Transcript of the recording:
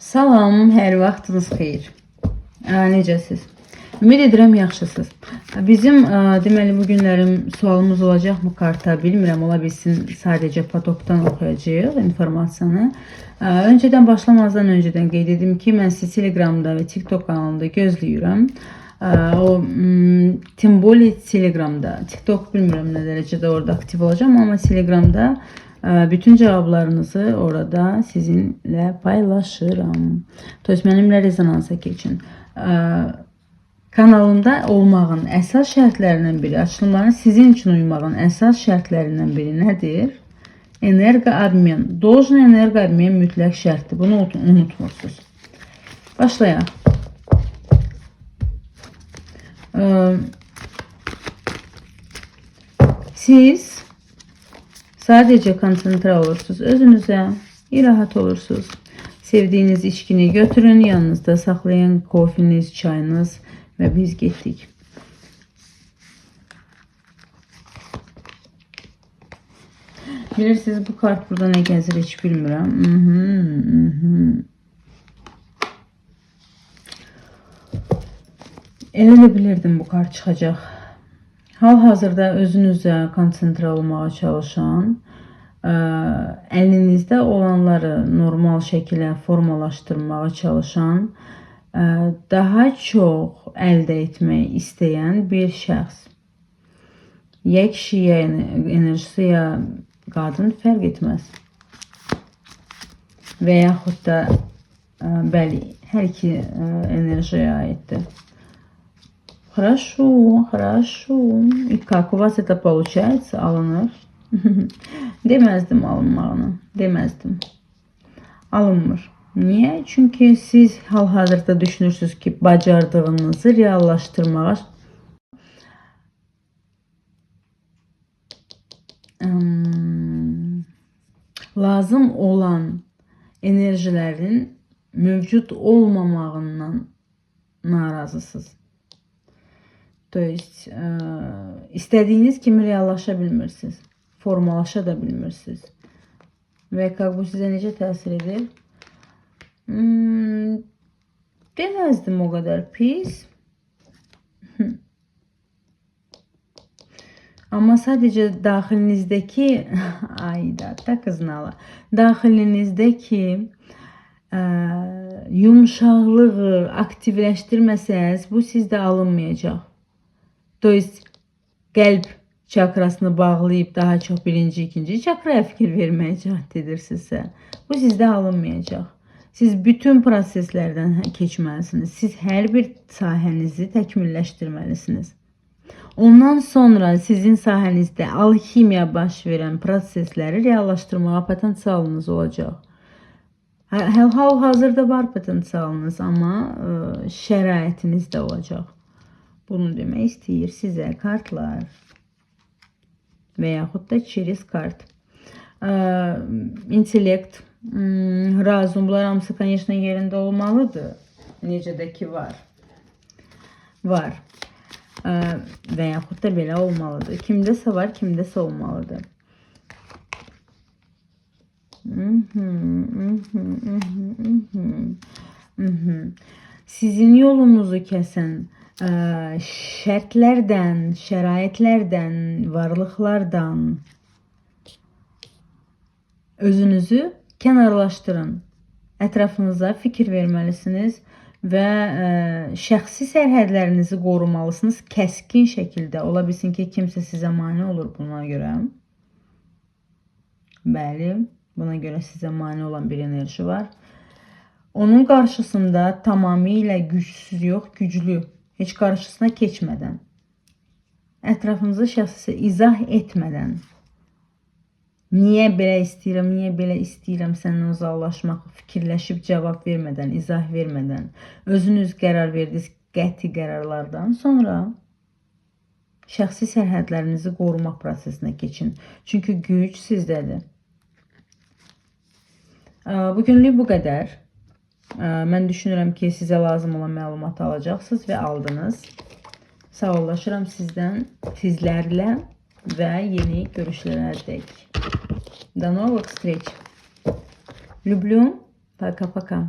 Salam, hər vaxtınız xeyir. Necəsiz? Ümid edirəm yaxşısınız. Bizim deməli bu günlərim sualımız olacaqmı karta bilmirəm, ola bilsin sadəcə potokdan oxuyacağıq informasiyanı. Öncədən başlamazdan öncədən qeyd edim ki, mən sizi Telegramda və TikTok kanalında gözləyirəm. Timboli Telegramda, TikTok bilmirəm nə dərəcədə orada aktiv olacağım, amma Telegramda bütün cevaplarınızı orada sizinle paylaşırım. Toys mənimlə rezonansa keçin. Kanalımda olmağın əsas şərtlərindən biri, açılımların sizin üçün uymağın əsas şərtlərindən biri nədir? Energoobmen. Должен energoobmen mütləq şərtdir. Bunu unutmursunuz. Başlayaq. Siz sadece konsantre olursunuz. Özünüze rahat olursunuz. Sevdiğiniz içkini götürün. Yanınızda saklayın. Kofiniz, çayınız ve biz gittik. Bilirsiniz bu kart burada ne gəzir hiç bilmirəm. Elə də bilirdim bu kart çıxacaq. Hal-hazırda özünüzə konsantre olmağa çalışan, əlinizdə olanları normal şəkildə formalaşdırmağa çalışan, daha çox əldə etmək istəyən bir şəxs. Ya kişi, ya enerjisi, ya qadın fərq etməz. Və yaxud da bəli, hər iki enerjiyə aiddir. Хорошо, хорошо. И как у вас это получается, alınır? Deməzdim alınmağını. Deməzdim. Alınmır. Niye? Çünkü siz hal-hazırda düşünürsünüz ki, bacardığınızı reallaşdırmağa lazım olan enerjilerin mövcud olmamağından narazısınız. To есть, istediğiniz kimi reallaşa bilmirsiniz. Formalaşa da bilmirsiniz. Və bu sizə necə təsir edir? Deməzdim o qədər pis. Amma sadəcə daxilinizdəki ayda da qıznala. Daxilinizdəki yumuşaqlığı aktivləşdirməsəz bu sizdə alınmayacaq. To есть, qəlb çakrasını bağlayıb daha çox birinci, ikinci çakraya fikir verməyə cəhd edirsinizsə, bu sizdə alınmayacaq. Siz bütün proseslərdən keçməlisiniz. Siz hər bir sahənizi təkmilləşdirməlisiniz. Ondan sonra sizin sahənizdə alximiya baş verən prosesləri reallaşdırmağa potensialınız olacaq. Hal-hazırda var potensialınız, amma şəraitiniz də olacaq. Bunu demək istəyir sizə kartlar və yaxud da через kart. İntellekt, razum, bunlar hamısı, конечно, yerində olmalıdır. Necə də ki var. Var. Və yaxud da belə olmalıdır. Kimdəsə var, kimdəsə olmalıdır. Sizin yolunuzu kəsən şərtlərdən, şəraitlərdən, varlıqlardan özünüzü kənarlaşdırın. Ətrafınıza fikir verməlisiniz və şəxsi sərhədlərinizi qorumalısınız kəskin şəkildə. Ola bilsin ki, kimsə sizə mane olur buna görə. Bəli, buna görə sizə mane olan bir enerji var. Onun qarşısında tamamilə gücsüz yox, güclü. Heç qarşısına keçmədən, ətrafınızı şəxsi izah etmədən, niyə belə istəyirəm, niyə belə istəyirəm səndən uzaqlaşmaq, fikirləşib cavab vermədən, izah vermədən, özünüz qərar verdiniz qəti qərarlardan sonra şəxsi sərhədlərinizi qorumaq prosesinə keçin. Çünki güc sizdədir. Bugünlük bu qədər. Mən düşünürəm ki, sizə lazım olan məlumatı alacaqsınız və aldınız. Sağollaşıram sizlərlə və yeni görüşlərə dək. До новых встреч. Люблю. Пока-пока.